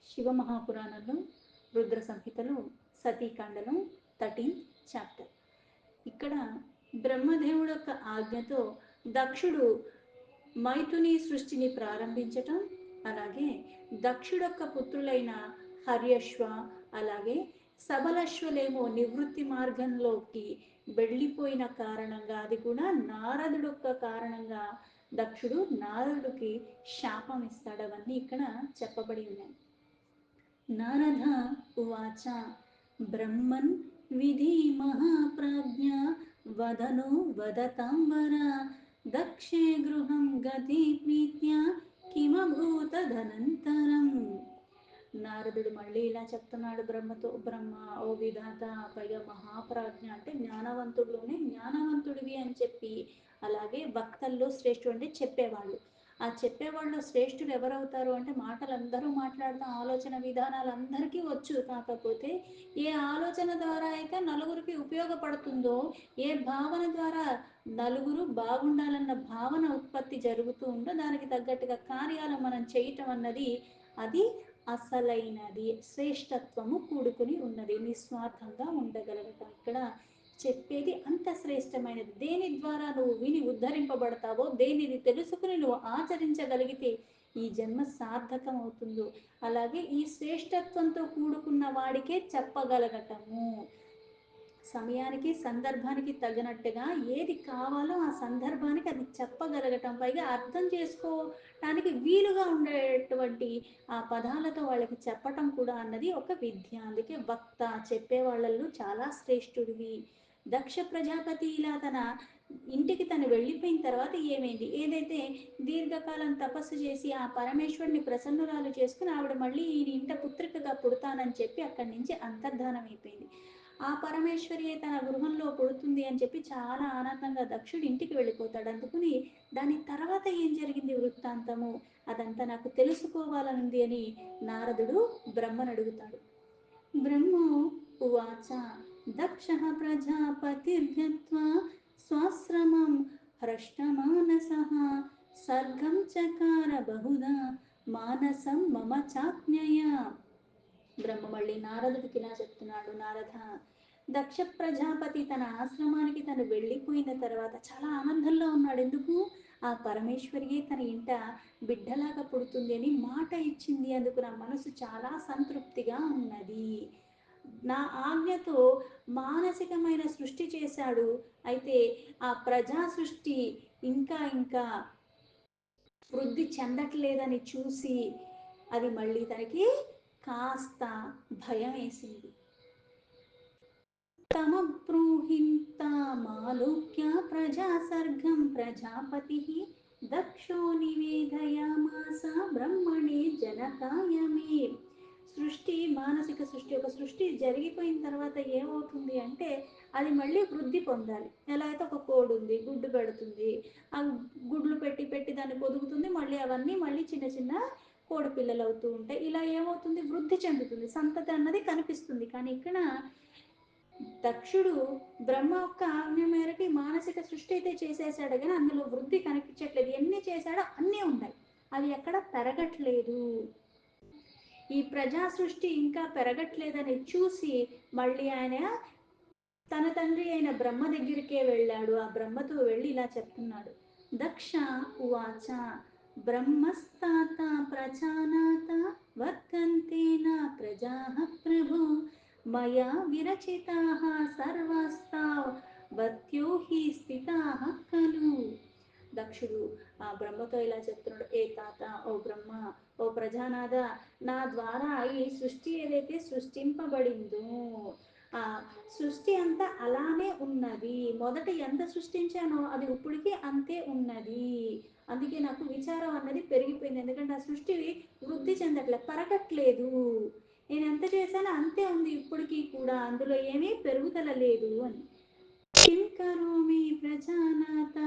శివ మహాపురాణంలో రుద్ర సంహితలో సతీకాండలో 13th chapter. ఇక్కడ బ్రహ్మదేవుడు యొక్క ఆజ్ఞతో దక్షుడు మైథుని సృష్టిని ప్రారంభించటం, అలాగే దక్షుడు యొక్క పుత్రులైన హర్యశ్వ అలాగే సబలశ్వలేమో నివృత్తి మార్గంలోకి వెళ్ళిపోయిన కారణంగా, అది కూడా నారదుడు యొక్క కారణంగా దక్షుడు నారదుడికి శాపం ఇస్తాడు. అవన్నీ ఇక్కడ చెప్పబడి ఉన్నాయి. నారద ఉవాచ బ్రహ్మన్ విధి మహాప్రాజ్ఞ వదనో వదతాంబర దక్షే గృహం గతి ప్రీత్యా కిమభూతదనంతరం. నారదుడు మళ్ళీ ఇలా చెప్తున్నాడు బ్రహ్మతో, బ్రహ్మ ఓ విధాత, పైగా మహాప్రాజ్ఞ అంటే జ్ఞానవంతుడులోనే జ్ఞానవంతుడివి అని చెప్పి, అలాగే వక్తల్లో శ్రేష్ఠుడు అంటే చెప్పేవాళ్ళు. ఆ చెప్పేవాళ్ళు శ్రేష్ఠులు ఎవరవుతారు అంటే మాటలందరూ మాట్లాడటం, ఆలోచన విధానాలు అందరికీ వచ్చు. కాకపోతే ఏ ఆలోచన ద్వారా అయితే నలుగురికి ఉపయోగపడుతుందో, ఏ భావన ద్వారా నలుగురు బాగుండాలన్న భావన ఉత్పత్తి జరుగుతూ ఉందో దానికి తగ్గట్టుగా కార్యాలు మనం చేయటం అన్నది అది అసలైనది, శ్రేష్టత్వము కూడుకుని ఉన్నది, నిస్వార్థంగా ఉండగలగటం. ఇక్కడ చెప్పేది అంత శ్రేష్టమైనది. దేని ద్వారా నువ్వు విని ఉద్ధరింపబడతావో, దేనిని తెలుసుకుని నువ్వు ఆచరించగలిగితే ఈ జన్మ సార్థకం అవుతుందో, అలాగే ఈ శ్రేష్టత్వంతో కూడుకున్న వాడికే చెప్పగలగటము. సమయానికి సందర్భానికి తగినట్టుగా ఏది కావాలో ఆ సందర్భానికి అది చెప్పగలగటం, పైగా అర్థం చేసుకోవటానికి వీలుగా ఉండేటువంటి ఆ పదాలతో వాళ్ళకి చెప్పటం కూడా అన్నది ఒక విద్య. అందుకే వక్త, చెప్పే వాళ్ళల్లో చాలా శ్రేష్ఠుడివి. దక్ష ప్రజాపతి ఇలా తన ఇంటికి తను వెళ్ళిపోయిన తర్వాత ఏమైంది, ఏదైతే దీర్ఘకాలం తపస్సు చేసి ఆ పరమేశ్వరుని ప్రసన్నురాలు చేసుకుని ఆవిడ మళ్ళీ ఈయన ఇంట పుత్రికగా పుడతానని చెప్పి అక్కడి నుంచి అంతర్ధానం అయిపోయింది. ఆ పరమేశ్వరి తన గృహంలో పుడుతుంది అని చెప్పి చాలా ఆనందంగా దక్షుడు ఇంటికి వెళ్ళిపోతాడు. అందుకుని దాని తర్వాత ఏం జరిగింది వృత్తాంతము అదంతా నాకు తెలుసుకోవాలనుంది అని నారదుడు బ్రహ్మను అడుగుతాడు. బ్రహ్మో ఉవాచ దక్ష ప్రజాపతిర్గత్వా స్వాశ్రమం హృష్టమానసః సర్గం చకార బహుదా మానసం మమ చాజ్ఞయా. బ్రహ్మ మళ్ళీ నారదుడికి ఇలా చెప్తున్నాడు, నారద, దక్ష ప్రజాపతి తన ఆశ్రమానికి తను వెళ్ళిపోయిన తర్వాత చాలా ఆనందంలో ఉన్నాడు. ఎందుకు? ఆ పరమేశ్వరియే తన ఇంట బిడ్డలాగా పుడుతుంది అని మాట ఇచ్చింది. అందుకు నా మనసు చాలా సంతృప్తిగా ఉన్నది. నా ఆజ్ఞతో మానసికమైన సృష్టి చేశాడు. అయితే ఆ ప్రజా సృష్టి ఇంకా ఇంకా వృద్ధి చెందట్లేదని చూసి అది మళ్ళీ తనకి కాస్త భయం వేసింది. తమబ్రూహింతామాలోక్య ప్రజాసర్గం ప్రజాపతి దక్షో నివేదయామాస బ్రహ్మణే జనకాయ మే. సృష్టి, మానసిక సృష్టి, ఒక సృష్టి జరిగిపోయిన తర్వాత ఏమవుతుంది అంటే అది మళ్ళీ వృద్ధి పొందాలి. ఎలా అయితే ఒక కోడి ఉంది, గుడ్డు పెడుతుంది, ఆ గుడ్లు పెట్టి పెట్టి దాన్ని పొదుగుతుంది, మళ్ళీ అవన్నీ మళ్ళీ చిన్న చిన్న కోడి పిల్లలు అవుతూ ఉంటాయి. ఇలా ఏమవుతుంది, వృద్ధి చెందుతుంది, సంతతి అన్నది కనిపిస్తుంది. కానీ ఇక్కడ దక్షుడు బ్రహ్మ యొక్క ఆజ్ఞ మేరకి మానసిక సృష్టి అయితే చేసేసాడు, కానీ అందులో వృద్ధి కనిపించట్లేదు. ఎన్ని చేశాడో అన్నీ ఉన్నాయి, అవి ఎక్కడ పెరగట్లేదు. ఈ ప్రజా సృష్టి ఇంకా పెరగట్లేదని చూసి మళ్ళీ ఆయన తన తండ్రి అయిన బ్రహ్మ దగ్గరికే వెళ్ళాడు. ఆ బ్రహ్మతో వెళ్ళి ఇలా చెప్తున్నాడు. దక్ష ఉవాచ బ్రహ్మస్తాత ప్రజానాత వర్తంతేన ప్రజా ప్రభు మయా విరచితాః సర్వస్తాః వత్యో హి స్థితాః ఖలు. దక్షుడు ఆ బ్రహ్మతో ఇలా చెప్తున్నాడు, ఏ తాత, ఓ బ్రహ్మ, ఓ ప్రజానాథ, నా ద్వారా ఈ సృష్టి ఏదైతే సృష్టింపబడిందో ఆ సృష్టి అంతా అలానే ఉన్నది. మొదట ఎంత సృష్టించానో అది ఇప్పటికీ అంతే ఉన్నది. అందుకే నాకు విచారం అన్నది పెరిగిపోయింది. ఎందుకంటే ఆ సృష్టి వృద్ధి చెందట్లే, పెరగట్లేదు. నేను ఎంత చేశానో అంతే ఉంది ఇప్పటికీ కూడా, అందులో ఏమీ పెరుగుదల లేదు అని. కిం కరోమి ప్రజానాథ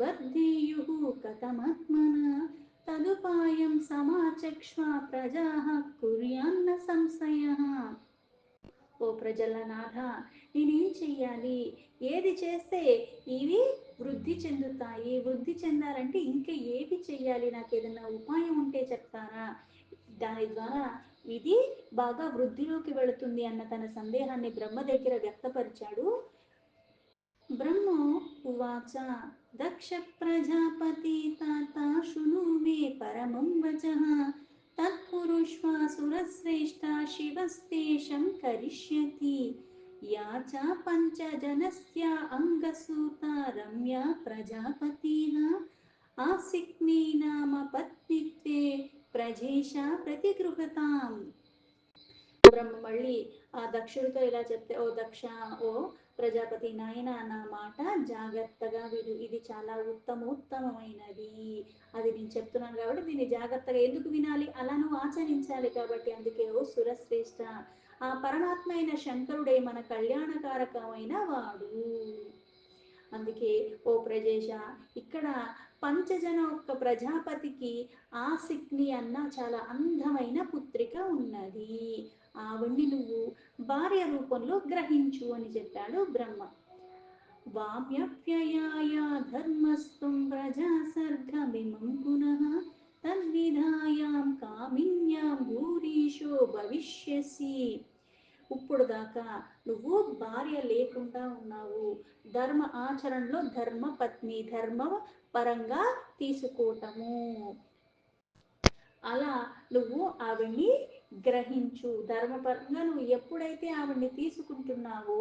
వర్ధేయుః కథమాత్మనా తదుపాయం సమాచక్ష్వ ప్రజాః కుర్యాన్న సంశయః. ఓ ప్రజల నాథ, నేనేం చెయ్యాలి, ఏది చేస్తే ఇవి వృద్ధి చెందుతాయి, వృద్ధి చెందాలంటే ఇంకా ఏవి చెయ్యాలి, నాకు ఏదైనా ఉపాయం ఉంటే చెప్తారా, దాని ద్వారా ఇది బాగా వృద్ధిలోకి వెళుతుంది అన్న తన సందేహాన్ని బ్రహ్మ దగ్గర వ్యక్తపరిచాడు. బ్రహ్మో ఉవాచ దక్ష ప్రజాపతి తాత శృణు మే పరమం వచః తత్పురుష్వ సురశ్రేష్ఠ శివస్తేషం కరిష్యతి యా చ పంచజనస్య అంగసూత రమ్య ప్రజాపతిః ఆసిక్నీ నామ పత్నిత్వే ప్రజేష ప్రతిగృహతాం. బ్రహ్మ మళ్ళీ ఆ దక్షుడితో ఇలా చెప్తే, ఓ దక్ష, ఓ ప్రజాపతి నాయన, నా మాట జాగ్రత్తగా విను, ఇది చాలా ఉత్తమోత్తమైనది. అది నేను చెప్తున్నాను కాబట్టి దీన్ని జాగ్రత్తగా ఎందుకు వినాలి, అలా నువ్వు ఆచరించాలి కాబట్టి. అందుకే ఓ సురశ్రేష్ఠ, ఆ పరమాత్మ అయిన శంకరుడే మన కళ్యాణకారకమైన వాడు. అందుకే ఓ ప్రజేష, ఇక్కడ పంచజన ఒక్క ప్రజాపతికి ఆసిక్ని అన్న చాలా అందమైన పుత్రిక ఉన్నది, ఆవిడ్ని నువ్వు భార్య రూపంలో గ్రహించు అని చెప్పాడు బ్రహ్మ. వామ్యవ్యయాయ ధర్మస్థం ప్రజాసర్గమిమం పునః తద్విధాయాం కామిన్యాం భూరీషో భవిష్యసి. ఇప్పుడు దాకా నువ్వు భార్య లేకుండా ఉన్నావు, ధర్మ ఆచరణలో ధర్మ పత్ని, ధర్మ పరంగా తీసుకోవటము, అలా నువ్వు ఆవిడ్ని గ్రహించు. ధర్మపరంగా నువ్వు ఎప్పుడైతే ఆవిడ్ని తీసుకుంటున్నావో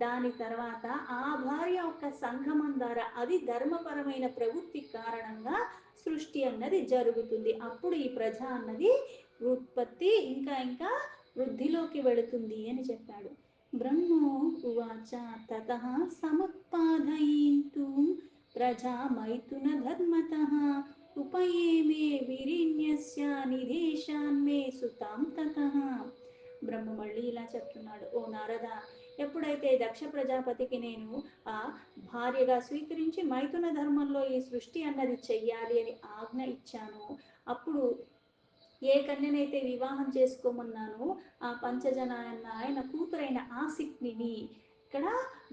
దాని తర్వాత ఆ భార్య యొక్క సంగమం ద్వారా, అది ధర్మపరమైన ప్రవృత్తి కారణంగా సృష్టి అన్నది జరుగుతుంది. అప్పుడు ఈ ప్రజ అన్నది ఉత్పత్తి ఇంకా ఇంకా వృద్ధిలోకి వెళుతుంది అని చెప్పాడు. బ్రహ్మో ఉవాచ తతః సముత్పాదయింతు ప్రజా మైథున ధర్మతః ఉపయేమే విరిణ్యస్య నిదేశాన్మే సుతాం తతః. బ్రహ్మ మళ్ళీ ఇలా చెప్తున్నాడు, ఓ నారద, ఎప్పుడైతే దక్ష ప్రజాపతికి నేను ఆ భార్యగా స్వీకరించి మైథున ధర్మంలో ఈ సృష్టి అన్నది చెయ్యాలి అని ఆజ్ఞ ఇచ్చాను, అప్పుడు ఏ కన్యనైతే వివాహం చేసుకోమన్నానో ఆ పంచజన ఆయన కూతురైన ఆసిక్నిని ఇక్కడ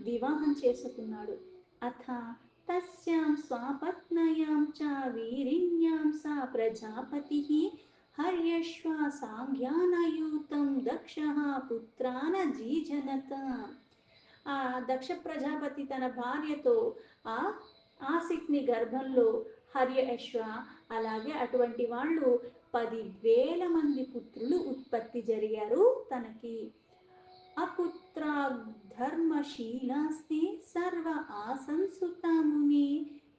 వివాహం చేసుకున్నాడు. అథ తస్యాం స్వాపత్నయాం చ వీరిణ్యాం సా ప్రజాపతిః హర్యశ్వ సాంజ్ఞానయూతం దక్షః పుత్రాన జీజనత. ఆ దక్ష ప్రజాపతి తన భార్యతో ఆ ఆసిక్ని గర్భంలో హర్య అశ్వ, అలాగే అటువంటి వాళ్ళు 10,000 మంది పుత్రులు ఉత్పత్తి జరిగారు తనకి. అపుత్రాధర్మశీలాస్తి సర్వ ఆసంసుతాముని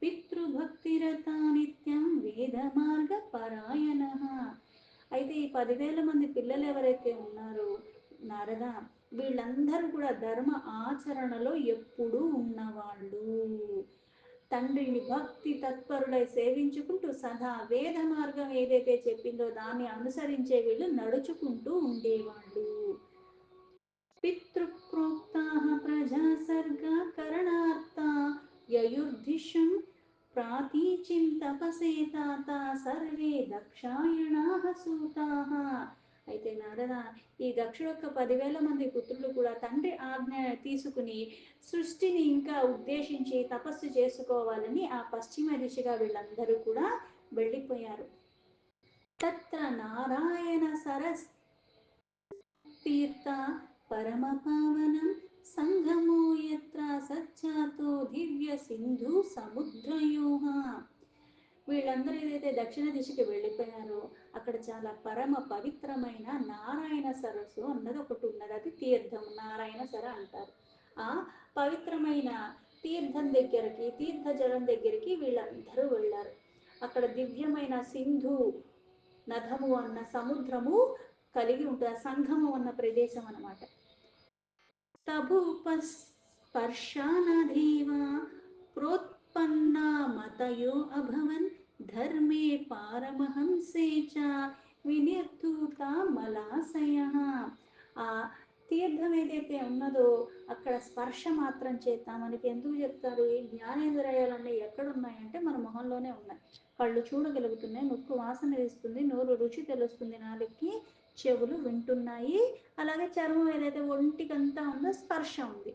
పితృభక్తిరత నిత్యం వేద మార్గ పరాయణ. అయితే ఈ 10,000 మంది పిల్లలు ఎవరైతే ఉన్నారో నారద, వీళ్ళందరూ కూడా ధర్మ ఆచరణలో ఎప్పుడూ ఉన్నవాళ్ళు, తండ్రిని భక్తి తత్పరులై సేవించుకుంటూ సదా వేద మార్గం ఏదైతే చెప్పిందో దాన్ని అనుసరించే వీళ్ళు నడుచుకుంటూ ఉండేవాళ్ళు. పితృప్రోక్తాః ప్రజాసర్గా కరణార్థా యయుర్ధిషం ప్రాతీచిం తపసే తాత సర్వే దక్షాయణాః సూతాః. అయితే నారద, ఈ దక్షుడు యొక్క 10,000 మంది పుత్రులు కూడా తండ్రి ఆజ్ఞ తీసుకుని సృష్టిని ఇంకా ఉద్దేశించి తపస్సు చేసుకోవాలని ఆ పశ్చిమ దిశగా వీళ్ళందరూ కూడా వెళ్ళిపోయారు. తత్ర నారాయణ సరస్ తీర్థ పరమ పావనం సంగమో యత్ర సజ్జాతో దివ్య సింధు సముద్రయోః. వీళ్ళందరూ ఏదైతే దక్షిణ దిశకి వెళ్ళిపోయారో అక్కడ చాలా పరమ పవిత్రమైన నారాయణ సరస్సు అన్నది ఒకటి ఉన్నది, అది తీర్థం, నారాయణ సర అంటారు. ఆ పవిత్రమైన తీర్థం దగ్గరికి, తీర్థ జలం దగ్గరికి వీళ్ళందరూ వెళ్ళారు. అక్కడ దివ్యమైన సింధు నదము అన్న సముద్రము కలిగి ఉంటుంది, సంగమం అన్న ప్రదేశం అన్నమాట. తభూపస్పర్శానధీవ ప్రోత్పన్నా మతయో అభవన్ ధర్మే పారమహంసే చ వినిర్ధూత మలాశయః. ఆ తీర్థం ఏదైతే ఉన్నదో అక్కడ స్పర్శ మాత్రం చేత, మనకి ఎందుకు చెప్తారు, ఈ జ్ఞానేంద్రియాలన్నీ ఎక్కడున్నాయంటే మన మొహంలోనే ఉన్నాయి. కళ్ళు చూడగలుగుతున్నాయి, ముక్కు వాసన వేస్తుంది, నోరు రుచి తెలుస్తుంది, నాలుగుకి చెవులు వింటున్నాయి, అలాగే చర్మం ఏదైతే ఒంటికంతా ఉందో స్పర్శ ఉంది.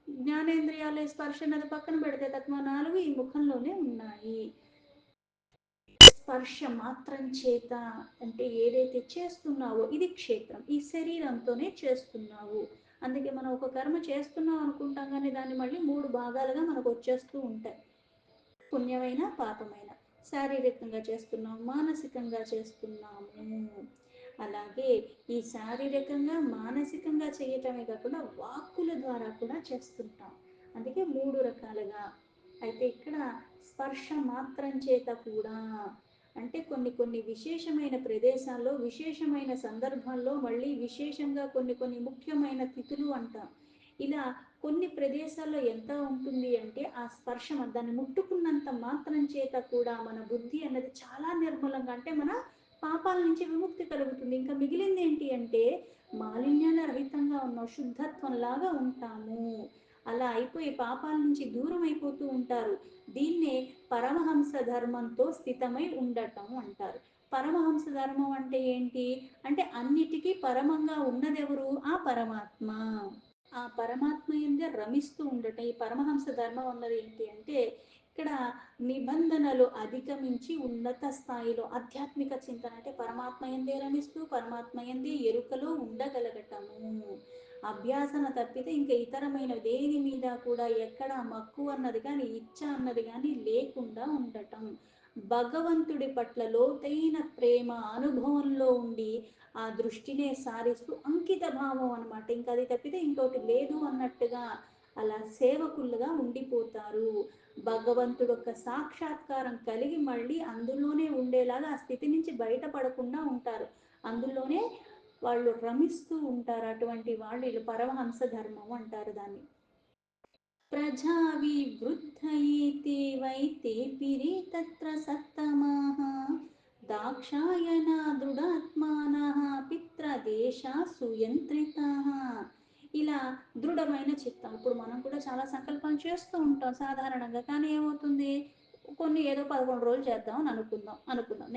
జ్ఞానేంద్రియాల స్పర్శ అనేది పక్కన పెడితే తక్కువ నాలుగు ఈ ముఖంలోనే ఉన్నాయి. స్పర్శ మాత్రం చేత అంటే ఏదైతే చేస్తున్నావో ఇది క్షేత్రం, ఈ శరీరంతోనే చేస్తున్నావు. అందుకే మనం ఒక కర్మ చేస్తున్నాం అనుకుంటాం కానీ దాన్ని మళ్ళీ 3 భాగాలుగా మనకు వచ్చేస్తూ ఉంటాయి. పుణ్యమైన పాపమైన, శారీరకంగా చేస్తున్నాము, మానసికంగా చేస్తున్నాము. అలాగే ఈ శారీరకంగా మానసికంగా చేయటమే కాకుండా వాక్కుల ద్వారా కూడా చేస్తుంటాం. అందుకే 3 రకాలుగా. అయితే ఇక్కడ స్పర్శ మాత్రం చేత కూడా అంటే కొన్ని కొన్ని విశేషమైన ప్రదేశాల్లో విశేషమైన సందర్భాల్లో మళ్ళీ విశేషంగా కొన్ని కొన్ని ముఖ్యమైన తిథులు అంటాం. ఇలా కొన్ని ప్రదేశాల్లో ఎంత ఉంటుంది అంటే ఆ స్పర్శ దాన్ని ముట్టుకున్నంత మాత్రం చేత కూడా మన బుద్ధి అన్నది చాలా నిర్మలంగా అంటే మన పాపాల నుంచి విముక్తి కలుగుతుంది. ఇంకా మిగిలింది ఏంటి అంటే మాలిన్యాల రహితంగా ఉన్న శుద్ధత్వంలాగా ఉంటాము. అలా అయిపోయి పాపాల నుంచి దూరం అయిపోతూ ఉంటారు. దీన్నే పరమహంస ధర్మంతో స్థితమై ఉండటం అంటారు. పరమహంస ధర్మం అంటే ఏంటి అంటే అన్నిటికీ పరమంగా ఉన్నదెవరు? ఆ పరమాత్మ. ఆ పరమాత్మ ఎందే రమిస్తూ ఉండటం. ఈ పరమహంస ధర్మం అన్నది ఏంటి అంటే ఇక్కడ నిబంధనలు అధిగమించి ఉన్నత స్థాయిలో ఆధ్యాత్మిక చింతన అంటే పరమాత్మ ఎందే రమిస్తూ పరమాత్మ ఎందే ఎరుకలో ఉండగలగటము. అభ్యాసన తప్పితే ఇంకా ఇతరమైన దేని మీద కూడా ఎక్కడ మక్కువ అన్నది కానీ ఇచ్చ అన్నది కానీ లేకుండా ఉండటం. భగవంతుడి పట్ల లోతైన ప్రేమ అనుభవంలో ఉండి ఆ దృష్టినే సారిస్తూ అంకిత భావం అనమాట. ఇంకా అది తప్పితే ఇంకోటి లేదు అన్నట్టుగా అలా సేవకులుగా ఉండిపోతారు. భగవంతుడు ఒక సాక్షాత్కారం కలిగి మళ్ళీ అందులోనే ఉండేలాగా ఆ స్థితి నుంచి బయటపడకుండా ఉంటారు. అందులోనే వాళ్ళు రమిస్తూ ఉంటారు. అటువంటి వాళ్ళు పరమహంస ధర్మం అంటారు దాన్ని. प्रजाविवृद्धयेते वैतेऽपिरे तत्र सत्तमाः दाक्षायणा దృఢాత్మానః పిత్రదేశా సుయంత్రితాః. ఇలా దృఢమైన చిత్తం. ఇప్పుడు మనం కూడా చాలా సంకల్పాలు చేస్తూ ఉంటాం సాధారణంగా. కానీ ఏమవుతుంది కొన్ని ఏదో 11 రోజులు చేద్దాం అని అనుకుందాం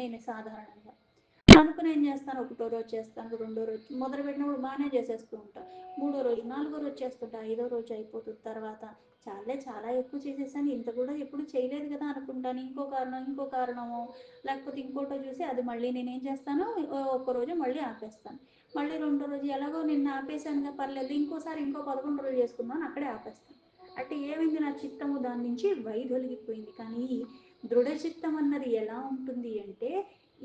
నేను సాధారణంగా అనుకుని ఏం చేస్తాను, ఒకటో రోజు చేస్తాను, రెండో రోజు మొదలుపెట్టినప్పుడు బాగానే చేసేస్తూ ఉంటాను, మూడో రోజు నాలుగో రోజు చేస్తుంటా, ఐదో రోజు అయిపోతుంది. తర్వాత చాలే చాలా ఎక్కువ చేసేసాను, ఇంత కూడా ఎప్పుడు చేయలేదు కదా అనుకుంటాను. ఇంకో కారణము లేకపోతే ఇంకోటో చూసి అది మళ్ళీ నేనేం చేస్తాను, ఒక్కరోజు మళ్ళీ ఆపేస్తాను. మళ్ళీ రెండో రోజు ఎలాగో నిన్న ఆపేసానుగా పర్లేదు ఇంకోసారి ఇంకో 11 రోజులు చేసుకుందాం అక్కడే ఆపేస్తాను. అంటే ఏమైంది, నా చిత్తము దాని నుంచి వైదొలిగిపోయింది. కానీ దృఢ చిత్తం అన్నది ఎలా ఉంటుంది అంటే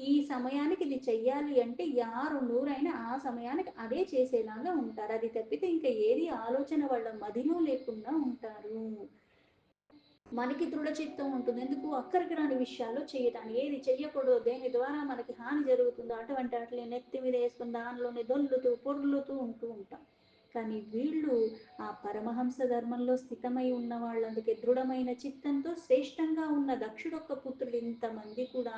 ఈ సమయానికి ఇది చెయ్యాలి అంటే యారు నూరైనా ఆ సమయానికి అదే చేసేలాగా ఉంటారు. అది తప్పితే ఇంకా ఏది ఆలోచన వాళ్ళ మదిలో లేకుండా ఉంటారు. మనకి దృఢ చిత్తం ఉంటుంది. ఎందుకు అక్కడికి రాని విషయాల్లో చేయటానికి, ఏది చెయ్యకూడదు దేని ద్వారా మనకి హాని జరుగుతుందో అటువంటి వాటిని నెత్తి మీద వేసుకుని దానిలోనే దొల్లుతూ పొర్లుతూ ఉంటూ ఉంటాం. కానీ వీళ్ళు ఆ పరమహంస ధర్మంలో స్థితమై ఉన్న వాళ్ళు. అందుకే దృఢమైన చిత్తంతో శ్రేష్టంగా ఉన్న దక్షుడొక్క పుత్రులు ఇంతమంది కూడా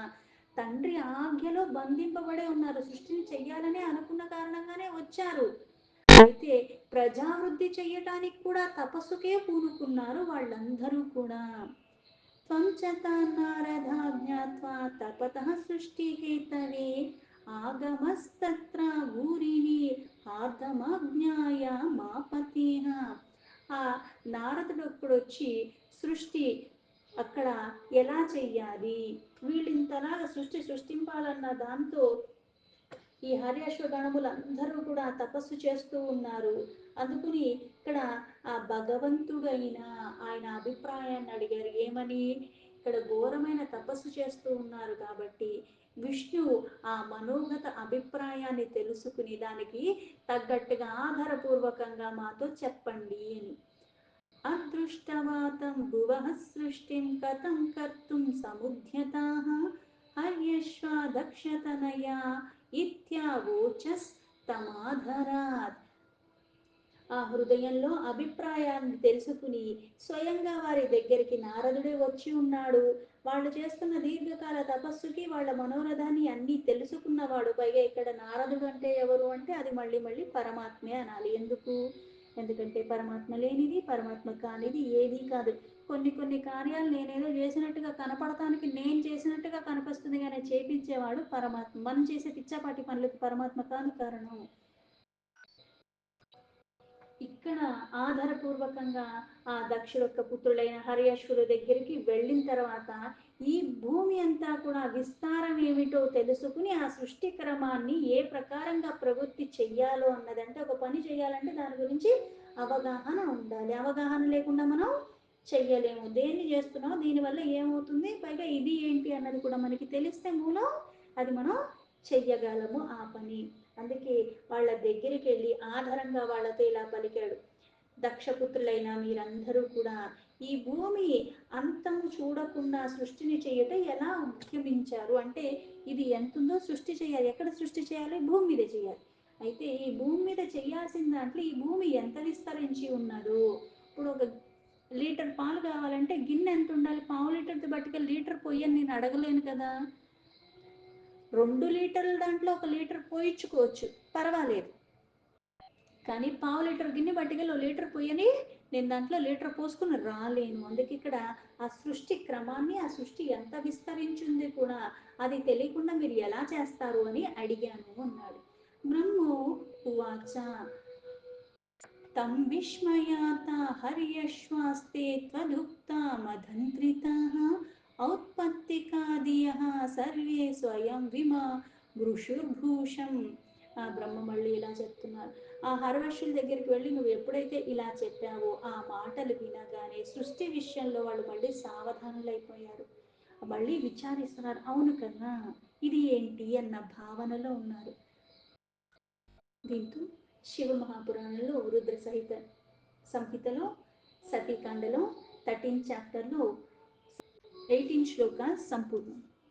తండ్రి ఆజ్ఞలో బంధింపబడే ఉన్నారు. సృష్టిని చెయ్యాలనే అనుకున్న కారణంగానే వచ్చారు. అయితే ప్రజావృద్ధి చెయ్యటానికి కూడా తపస్సుకే పూనుకున్నారు వాళ్ళందరూ కూడా. త్వం చ తాన్నారదా జ్ఞాత్వా తపతః సృష్టిహేతవే ఆగమస్తత్ర భూరిని ఆర్ధమాజ్ఞాయ మాపతేహ. ఆ నారదుడు ఇప్పుడు వచ్చి సృష్టి అక్కడ ఎలా చెయ్యాలి, వీళ్ళింతలాగా సృష్టింపాలన్న దాంతో ఈ హర్యశ్వగణములందరూ కూడా తపస్సు చేస్తూ ఉన్నారు. అందుకుని ఇక్కడ ఆ భగవంతుడైన ఆయన అభిప్రాయాన్ని అడిగారు. ఏమని? ఇక్కడ ఘోరమైన తపస్సు చేస్తూ ఉన్నారు కాబట్టి విష్ణువు ఆ మనోగత అభిప్రాయాన్ని తెలుసుకుని దానికి తగ్గట్టుగా ఆధారపూర్వకంగా మాతో చెప్పండి అని. అదృష్టవాతం భువః సృష్టిం కథం కర్తుం సముద్యతాః హర్యశ్వా దక్షతనయా ఇత్యావోచస్తమాధరాత్. ఆ హృదయంలో అభిప్రాయాన్ని తెలుసుకుని స్వయంగా వారి దగ్గరికి నారదుడే వచ్చి ఉన్నాడు. వాళ్ళు చేస్తున్న దీర్ఘకాల తపస్సుకి వాళ్ళ మనోరథాన్ని అన్నీ తెలుసుకున్నవాడు. పైగా ఇక్కడ నారదుడు అంటే ఎవరు అంటే అది మళ్ళీ మళ్ళీ పరమాత్మే అనాలి. ఎందుకంటే పరమాత్మ లేనిది పరమాత్మ కానిది ఏదీ కాదు. కొన్ని కొన్ని కార్యాలు నేనేదో చేసినట్టుగా కనపడటానికి నేను చేసినట్టుగా కనిపిస్తుంది కానీ చేపించేవాడు పరమాత్మ. మనం చేసే పిచ్చాపాటి పనులకు పరమాత్మ కాదు కారణం. ఇక్కడ ఆధారపూర్వకంగా ఆ దక్షుడొక్క పుత్రులైన హర్యశ్వరు దగ్గరికి వెళ్ళిన తర్వాత ఈ భూమి అంతా కూడా విస్తారం ఏమిటో తెలుసుకుని ఆ సృష్టి క్రమాన్ని ఏ ప్రకారంగా ప్రవృత్తి చెయ్యాలో అన్నదంటే, ఒక పని చేయాలంటే దాని గురించి అవగాహన ఉండాలి. అవగాహన లేకుండా మనం చెయ్యలేము. దేన్ని చేస్తున్నామో దీనివల్ల ఏమవుతుంది, పైగా ఇది ఏంటి అన్నది కూడా మనకి తెలిస్తే మూలం అది మనం చెయ్యగలము ఆ పని. అందుకే వాళ్ళ దగ్గరికి వెళ్ళి ఆధారంగా వాళ్ళతో ఇలా పలికాడు, దక్షపుత్రులైన మీరందరూ కూడా ఈ భూమి అంతము చూడకుండా సృష్టిని చేయట ఎలా ఉద్యమించారు అంటే, ఇది ఎంతుందో సృష్టి చేయాలి. ఎక్కడ సృష్టి చేయాలి? భూమి మీద చేయాలి. అయితే ఈ భూమి మీద చేయాల్సిన దాంట్లో ఈ భూమి ఎంత విస్తరించి ఉన్నదో, ఇప్పుడు ఒక లీటర్ పాలు కావాలంటే గిన్నె ఎంత ఉండాలి? పావు లీటర్తో బట్టిక లీటర్ పొయ్యని నేను అడగలేను కదా. 2 లీటర్ల దాంట్లో 1 లీటర్ పోయించుకోవచ్చు, పర్వాలేదు. కానీ పావు లీటర్ గిన్నె పట్టుకెళ్ళి 1 లీటర్ పొయ్యని నేను దాంట్లో లీటర్ పోసుకుని రాలేను. అందుకే ఇక్కడ ఆ సృష్టి క్రమాన్ని, ఆ సృష్టి ఎంత విస్తరించింది కూడా అది తెలియకుండా మీరు ఎలా చేస్తారు అని అడిగాను అన్నాడు. బ్రహ్మో ఉవాచ తం విస్మయాత హర్యశ్వాస్తే త్వదుక్తా మదంత్రితాః ఔత్పత్తికాదియః సర్వే స్వయం విమా వృషుర్భూషం. ఆ బ్రహ్మ మళ్ళీ ఇలా చెప్తున్నారు. ఆ హర్వశుల దగ్గరికి వెళ్ళి నువ్వు ఎప్పుడైతే ఇలా చెప్పావో ఆ మాటలు వినగానే సృష్టి విషయంలో వాళ్ళు మళ్ళీ సావధానులైపోయారు. మళ్ళీ విచారిస్తున్నారు, అవును కదా ఇది ఏంటి అన్న భావనలో ఉన్నారు. దీంతో శివ మహాపురాణంలో రుద్ర సహిత సంహితలో సతీకాండలో 13 చాప్టర్లో 18 శ్లోకాలు సంపూర్ణం.